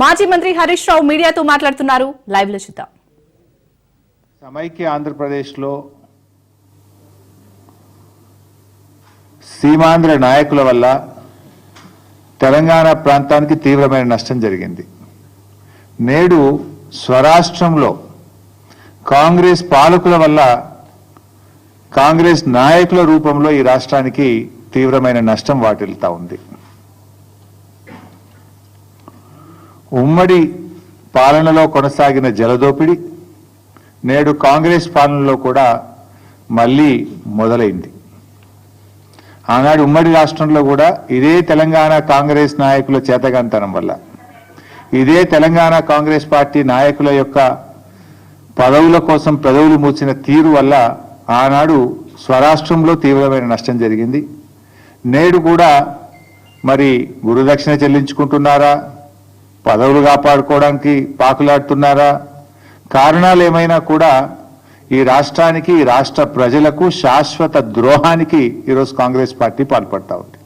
మాజీ మంత్రి హరీష్ రావు మీడియాతో మాట్లాడుతున్నారు. లైవ్ లో చూద్దాం. సమైక్య ఆంధ్రప్రదేశ్లో సీమాంధ్ర నాయకుల వల్ల తెలంగాణ ప్రాంతానికి తీవ్రమైన నష్టం జరిగింది. నేడు స్వరాష్ట్రంలో కాంగ్రెస్ పాలకుల వల్ల కాంగ్రెస్ నాయకుల రూపంలో ఈ రాష్ట్రానికి తీవ్రమైన నష్టం వాటిల్తా ఉంది. ఉమ్మడి పాలనలో కొనసాగిన జలదోపిడి నేడు కాంగ్రెస్ పాలనలో కూడా మళ్ళీ మొదలైంది. ఆనాడు ఉమ్మడి రాష్ట్రంలో కూడా ఇదే తెలంగాణ కాంగ్రెస్ నాయకుల చేతగాంతనం వల్ల, ఇదే తెలంగాణ కాంగ్రెస్ పార్టీ నాయకుల యొక్క పదవుల కోసం పెదవులు మూసిన తీరు వల్ల ఆనాడు స్వరాష్ట్రంలో తీవ్రమైన నష్టం జరిగింది. నేడు కూడా మరి గురుదక్షిణ చెల్లించుకుంటున్నారా, పదవులు కాపాడుకోవడానికి పాకులాడుతున్నారా, కారణాలు ఏమైనా కూడా ఈ రాష్ట్రానికి, ఈ రాష్ట్ర ప్రజలకు శాశ్వత ద్రోహానికి ఈరోజు కాంగ్రెస్ పార్టీ పాల్పడతా ఉంది.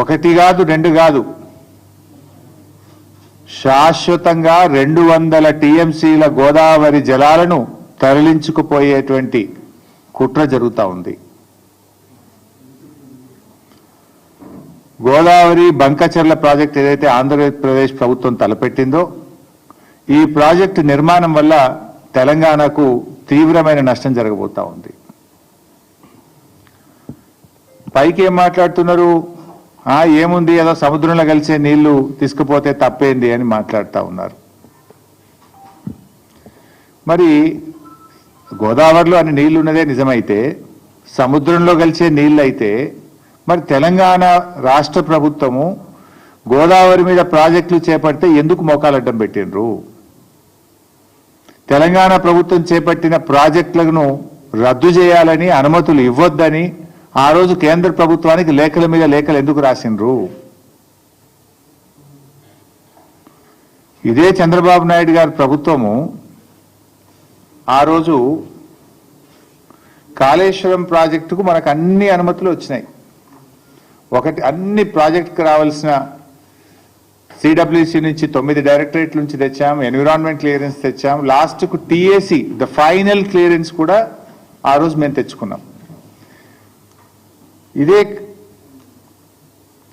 ఒకటి కాదు, రెండు కాదు, శాశ్వతంగా 200 టీఎంసీల గోదావరి జలాలను తరలించుకుపోయేటువంటి కుట్ర జరుగుతూ ఉంది. గోదావరి బంకచర్ల ప్రాజెక్ట్ ఏదైతే ఆంధ్రప్రదేశ్ ప్రభుత్వం తలపెట్టిందో, ఈ ప్రాజెక్టు నిర్మాణం వల్ల తెలంగాణకు తీవ్రమైన నష్టం జరగబోతా ఉంది. పైకి ఏం మాట్లాడుతున్నారు, ఏముంది ఏదో సముద్రంలో కలిసే నీళ్లు తీసుకుపోతే తప్పేంది అని మాట్లాడుతూ ఉన్నారు. మరి గోదావరిలో అన్ని నీళ్లు ఉన్నదే నిజమైతే, సముద్రంలో కలిసే నీళ్ళు అయితే మరి తెలంగాణ రాష్ట్ర ప్రభుత్వము గోదావరి మీద ప్రాజెక్టులు చేపడితే ఎందుకు మోకాలడ్డం పెట్టినరు? తెలంగాణ ప్రభుత్వం చేపట్టిన ప్రాజెక్టులను రద్దు చేయాలని, అనుమతులు ఇవ్వొద్దని ఆ రోజు కేంద్ర ప్రభుత్వానికి లేఖల మీద లేఖలు ఎందుకు రాసిండ్రు? ఇదే చంద్రబాబు నాయుడు గారి ప్రభుత్వము ఆ రోజు కాళేశ్వరం ప్రాజెక్టుకు మనకు అన్ని అనుమతులు వచ్చినాయి. ఒకటి, అన్ని ప్రాజెక్టుకు రావాల్సిన సిడబ్ల్యూసి నుంచి 9 డైరెక్టరేట్ల నుంచి తెచ్చాం, ఎన్విరాన్మెంట్ క్లియరెన్స్ తెచ్చాం, లాస్ట్కు టీఏసీ ద ఫైనల్ క్లియరెన్స్ కూడా ఆ రోజు మేము తెచ్చుకున్నాం. ఇదే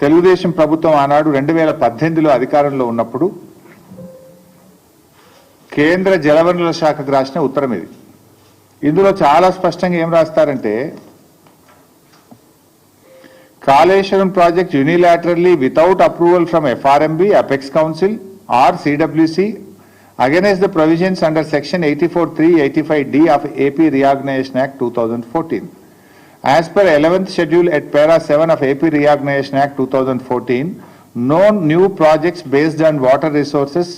తెలుగుదేశం ప్రభుత్వం ఆనాడు 2018లో అధికారంలో ఉన్నప్పుడు కేంద్ర జలవనరుల శాఖకు రాసిన ఉత్తరం ఇది. ఇందులో చాలా స్పష్టంగా ఏం రాస్తారంటే, Kaleshwaram project unilaterally without approval from FRMB, Apex Council or CWC against the provisions under section 84(3), 85D of AP Reorganization Act 2014. As per 11th schedule at para 7 of AP Reorganization Act 2014, no new projects based on water resources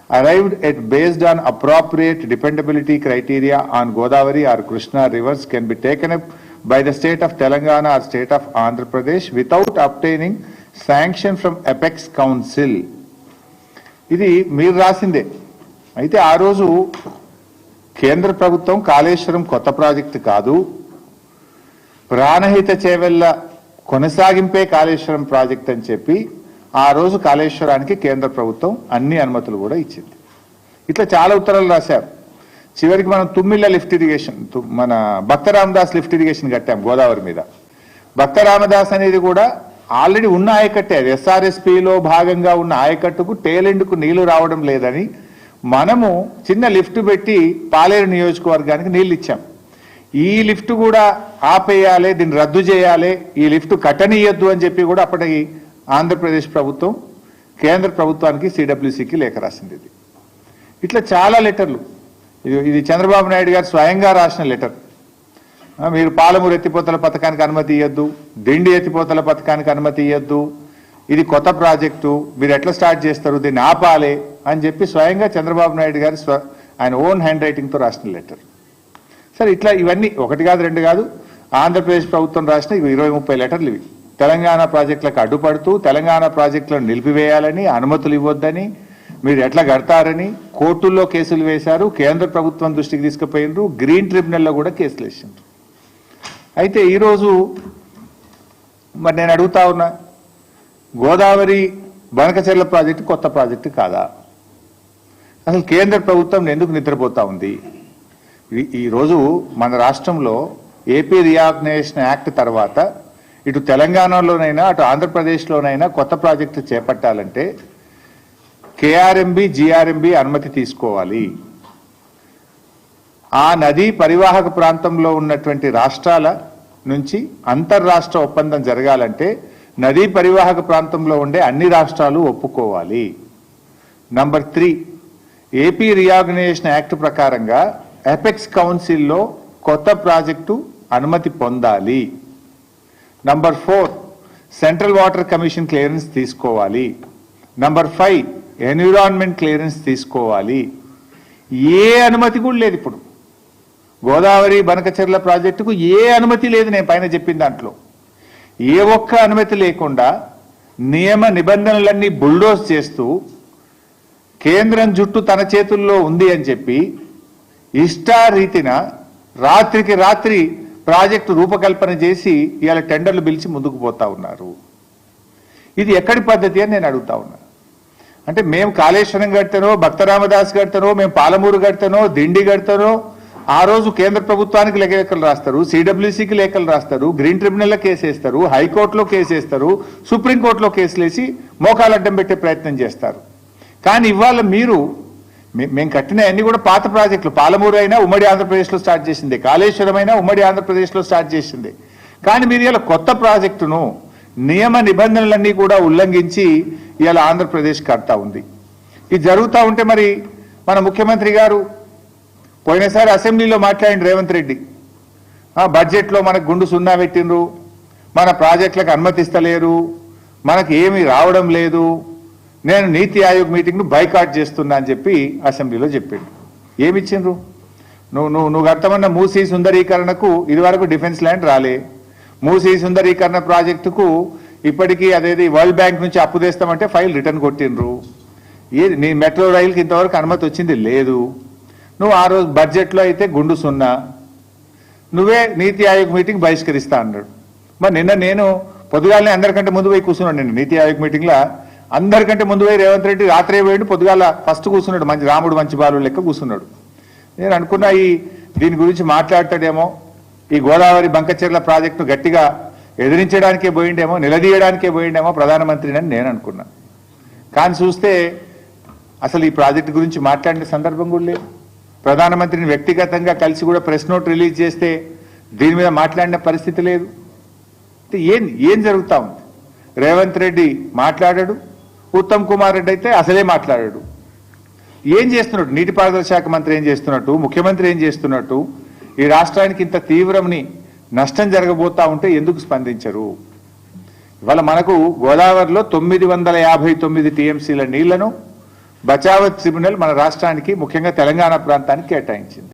arrived at based on appropriate dependability criteria on Godavari or Krishna rivers can be taken up by the state of Telangana or state of Andhra Pradesh without obtaining sanction from Apex Council. ఇది మీరు రాసిందే. అయితే ఆ రోజు కేంద్ర ప్రభుత్వం కాళేశ్వరం కొత్త project కాదు, Pranahita Chevella కొనసాగింపే Kaleshwaram project అని చెప్పి ఆ రోజు కాళేశ్వరానికి కేంద్ర ప్రభుత్వం అన్ని అనుమతులు కూడా ఇచ్చింది. ఇట్లా చాలా ఉత్తరాలు రాశారు. చివరికి మనం తుమ్మిళ్ళ లిఫ్ట్ ఇరిగేషన్, మన భక్త రామదాస్ లిఫ్ట్ ఇరిగేషన్ కట్టాం గోదావరి మీద. భక్త రామదాస్ అనేది కూడా ఆల్రెడీ ఉన్న ఆయకట్టే, అది ఎస్ఆర్ఎస్పిలో భాగంగా ఉన్న ఆయకట్టుకు టేలెండ్కు నీళ్లు రావడం లేదని మనము చిన్న లిఫ్ట్ పెట్టి పాలేరు నియోజకవర్గానికి నీళ్ళు ఇచ్చాం. ఈ లిఫ్ట్ కూడా ఆపేయాలి, దీన్ని రద్దు చేయాలి, ఈ లిఫ్ట్ కట్టనీయొద్దు అని చెప్పి కూడా అప్పటి ఆంధ్రప్రదేశ్ ప్రభుత్వం కేంద్ర ప్రభుత్వానికి సిడబ్ల్యూసికి లేఖ రాసింది. ఇట్లా చాలా లెటర్లు. ఇది చంద్రబాబు నాయుడు గారు స్వయంగా రాసిన లెటర్. మీరు పాలమూరు ఎత్తిపోతల పథకానికి అనుమతి ఇవ్వద్దు, దిండి ఎత్తిపోతల పథకానికి అనుమతి ఇవ్వద్దు, ఇది కొత్త ప్రాజెక్టు, మీరు ఎట్లా స్టార్ట్ చేస్తారు, దీన్ని ఆపాలి అని చెప్పి స్వయంగా చంద్రబాబు నాయుడు గారు ఆయన ఓన్ హ్యాండ్ రైటింగ్తో రాసిన లెటర్. సరే, ఇట్లా ఇవన్నీ ఒకటి కాదు, రెండు కాదు, ఆంధ్రప్రదేశ్ ప్రభుత్వం రాసిన 20-30 లెటర్లు ఇవి. తెలంగాణ ప్రాజెక్టులకు అడ్డుపడుతూ తెలంగాణ ప్రాజెక్టులను నిలిపివేయాలని, అనుమతులు ఇవ్వొద్దని, మీరు ఎట్లా కడతారని కోర్టుల్లో కేసులు వేశారు, కేంద్ర ప్రభుత్వం దృష్టికి తీసుకుపోయినరు, గ్రీన్ ట్రిబ్యునల్లో కూడా కేసులు వేసిండ్రు. అయితే ఈరోజు మరి నేను అడుగుతా ఉన్నా, గోదావరి బనకచెర్ల ప్రాజెక్టు కొత్త ప్రాజెక్టు కాదా? అసలు కేంద్ర ప్రభుత్వం ఎందుకు నిద్రపోతా ఉంది? ఈరోజు మన రాష్ట్రంలో ఏపీ రీఆర్గనైజేషన్ యాక్ట్ తర్వాత ఇటు తెలంగాణలోనైనా అటు ఆంధ్రప్రదేశ్లోనైనా కొత్త ప్రాజెక్టు చేపట్టాలంటే కేఆర్ఎంబి జిఆర్ఎంబి అనుమతి తీసుకోవాలి. ఆ నదీ పరివాహక ప్రాంతంలో ఉన్నటువంటి రాష్ట్రాల నుంచి అంతర్రాష్ట్ర ఒప్పందం జరగాలంటే నదీ పరివాహక ప్రాంతంలో ఉండే అన్ని రాష్ట్రాలు ఒప్పుకోవాలి. నంబర్ 3, ఏపీ రీఆర్గనైజేషన్ యాక్ట్ ప్రకారంగా ఎపెక్స్ కౌన్సిల్లో కొత్త ప్రాజెక్టు అనుమతి పొందాలి. Number 4, central water commission clearance తీసుకోవాలి. నంబర్ 5, ఎన్విరాన్మెంట్ క్లియరెన్స్ తీసుకోవాలి. ఏ అనుమతి కూడా లేదు. ఇప్పుడు గోదావరి బనకచెర్ల ప్రాజెక్టుకు ఏ అనుమతి లేదు. నేను పైన చెప్పిన దాంట్లో ఏ ఒక్క అనుమతి లేకుండా నియమ నిబంధనలన్నీ బుల్డోజ్ చేస్తూ కేంద్రం జుట్టు తన చేతుల్లో ఉంది అని చెప్పి ఇష్టారీతిన రాత్రికి రాత్రి ప్రాజెక్టు రూపకల్పన చేసి ఇవాళ టెండర్లు పిలిచి ముందుకు పోతా ఉన్నారు. ఇది ఎక్కడి పద్ధతి అని నేను అడుగుతా ఉన్నా. అంటే మేము కాళేశ్వరం కడతానో, భక్తరామదాస్ కడతానో, మేము పాలమూరు కడతానో, దిండి కడతానో, ఆ రోజు కేంద్ర ప్రభుత్వానికి లేఖలు రాస్తారు, సిడబ్ల్యూసీకి లేఖలు రాస్తారు, గ్రీన్ ట్రిబ్యునల్లో కేసేస్తారు, హైకోర్టులో కేసేస్తారు, సుప్రీంకోర్టులో కేసులేసి మోకాలు అడ్డం పెట్టే ప్రయత్నం చేస్తారు. కానీ ఇవాళ మీరు మేము కట్టిన అన్ని కూడా పాత ప్రాజెక్టులు. పాలమూరు అయినా ఉమ్మడి ఆంధ్రప్రదేశ్లో స్టార్ట్ చేసింది, కాళేశ్వరం అయినా ఉమ్మడి ఆంధ్రప్రదేశ్లో స్టార్ట్ చేసింది. కానీ మీరు ఇలా కొత్త ప్రాజెక్టును నియమ నిబంధనలన్నీ కూడా ఉల్లంఘించి ఇలా ఆంధ్రప్రదేశ్ కడతా ఉంది. ఇది జరుగుతూ ఉంటే మరి మన ముఖ్యమంత్రి గారు పోయినసారి అసెంబ్లీలో మాట్లాడింది రేవంత్ రెడ్డి, బడ్జెట్లో మనకు గుండు సున్నా పెట్టిండ్రు, మన ప్రాజెక్టులకు అనుమతిస్తలేరు, మనకు ఏమీ రావడం లేదు, నేను నీతి ఆయోగ్ మీటింగ్ను బైకాట్ చేస్తున్నా అని చెప్పి అసెంబ్లీలో చెప్పిండు. ఏమిచ్చిండ్రు? నువ్వు కట్టమన్న మూసీ సుందరీకరణకు ఇదివరకు డిఫెన్స్ ల్యాండ్ రాలే. మూసీ సుందరీకరణ ప్రాజెక్టుకు ఇప్పటికీ అదేది వరల్డ్ బ్యాంక్ నుంచి అప్పు తెస్తామంటే ఫైల్ రిటర్న్ కొట్టిండ్రు. ఏది నీ మెట్రో రైలుకి ఇంతవరకు అనుమతి వచ్చింది లేదు. నువ్వు ఆ రోజు బడ్జెట్లో అయితే గుండు సున్నా, నువ్వే నీతి ఆయోగ్ మీటింగ్ బహిష్కరిస్తా అన్నాడు. మరి నిన్న నేను పొద్దుగాలనే అందరికంటే ముందు పోయి కూర్చున్నాడు. నేను నీతి ఆయోగ్ మీటింగ్లో అందరికంటే ముందు పోయి రేవంత్ రెడ్డి రాత్రే పోయిండు, పొద్దుగాల ఫస్ట్ కూర్చున్నాడు. మంచి రాముడు మంచి బాలు లెక్క కూర్చున్నాడు. నేను అనుకున్నా దీని గురించి మాట్లాడతాడేమో, ఈ గోదావరి బంకచెర్ల ప్రాజెక్టును గట్టిగా ఎదిరించడానికే పోయిండేమో, నిలదీయడానికే పోయిండేమో ప్రధానమంత్రిని అని నేను అనుకున్నా. కానీ చూస్తే అసలు ఈ ప్రాజెక్టు గురించి మాట్లాడిన సందర్భం కూడా లేదు. ప్రధానమంత్రిని వ్యక్తిగతంగా కలిసి కూడా ప్రెస్ నోట్ రిలీజ్ చేస్తే దీని మీద మాట్లాడిన పరిస్థితి లేదు. ఏం జరుగుతూ ఉంది? రేవంత్ రెడ్డి మాట్లాడాడు, ఉత్తమ్ కుమార్ రెడ్డి అయితే అసలే మాట్లాడాడు. ఏం చేస్తున్నట్టు? నీటిపారుదల శాఖ మంత్రి ఏం చేస్తున్నట్టు? ముఖ్యమంత్రి ఏం చేస్తున్నట్టు? ఈ రాష్ట్రానికి ఇంత తీవ్రమని నష్టం జరగబోతా ఉంటే ఎందుకు స్పందించరు? ఇవాళ మనకు గోదావరిలో 959 టీఎంసీల నీళ్లను బచావత్ ట్రిబ్యునల్ మన రాష్ట్రానికి ముఖ్యంగా తెలంగాణ ప్రాంతానికి కేటాయించింది.